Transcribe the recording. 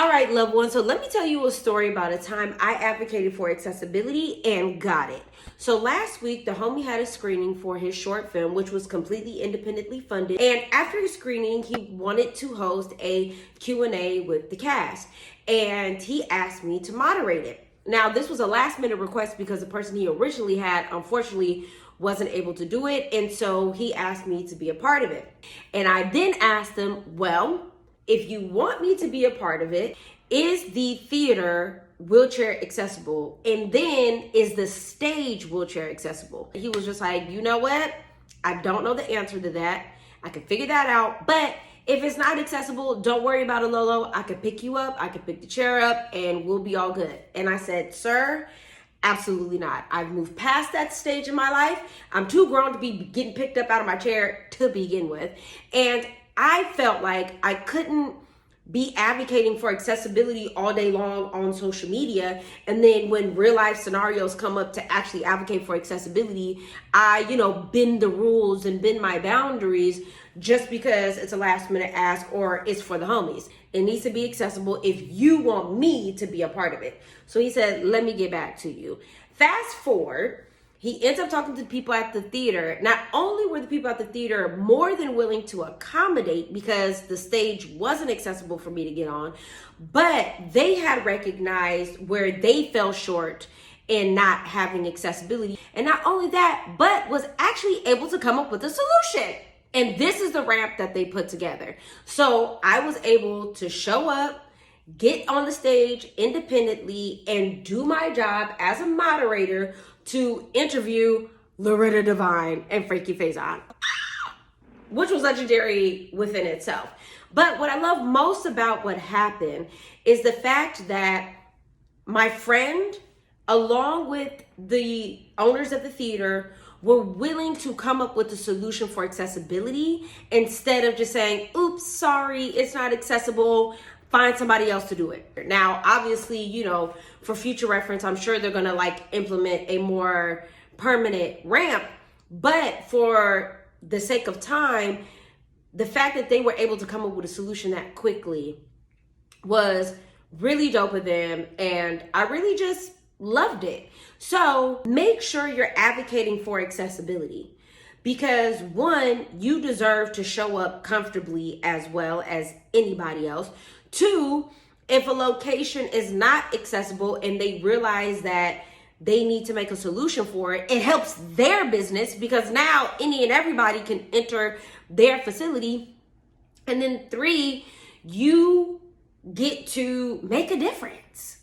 All right, loved one. So let me tell you a story about a time I advocated for accessibility and got it. So last week, the homie had a screening for his short film, which was completely independently funded. And after the screening, he wanted to host a Q&A with the cast. And he asked me to moderate it. Now, this was a last minute request because the person he originally had, unfortunately, wasn't able to do it. And so he asked me to be a part of it. And I then asked him, well, if you want me to be a part of it, is the theater wheelchair accessible? And then is the stage wheelchair accessible? He was just like, you know what? I don't know the answer to that. I can figure that out. But if it's not accessible, don't worry about it, Lolo. I can pick you up. I can pick the chair up and we'll be all good. And I said, sir, absolutely not. I've moved past that stage in my life. I'm too grown to be getting picked up out of my chair to begin with. And I felt like I couldn't be advocating for accessibility all day long on social media. And then when real life scenarios come up to actually advocate for accessibility, I, bend the rules and bend my boundaries just because it's a last minute ask or it's for the homies. It needs to be accessible if you want me to be a part of it. So he said, let me get back to you. Fast forward. He ends up talking to the people at the theater. Not only were the people at the theater more than willing to accommodate because the stage wasn't accessible for me to get on, but they had recognized where they fell short in not having accessibility. And not only that, but was actually able to come up with a solution. And this is the ramp that they put together. So I was able to show up, get on the stage independently, and do my job as a moderator to interview Loretta Devine and Frankie Faison, which was legendary within itself. But what I love most about what happened is the fact that my friend, along with the owners of the theater, were willing to come up with a solution for accessibility instead of just saying, oops, sorry, it's not accessible. Find somebody else to do it. Now, obviously, for future reference, I'm sure they're going to implement a more permanent ramp. But for the sake of time, the fact that they were able to come up with a solution that quickly was really dope of them. And I really just loved it. So make sure you're advocating for accessibility. Because one, you deserve to show up comfortably as well as anybody else. Two, if a location is not accessible and they realize that they need to make a solution for it, it helps their business because now any and everybody can enter their facility. And then three, you get to make a difference.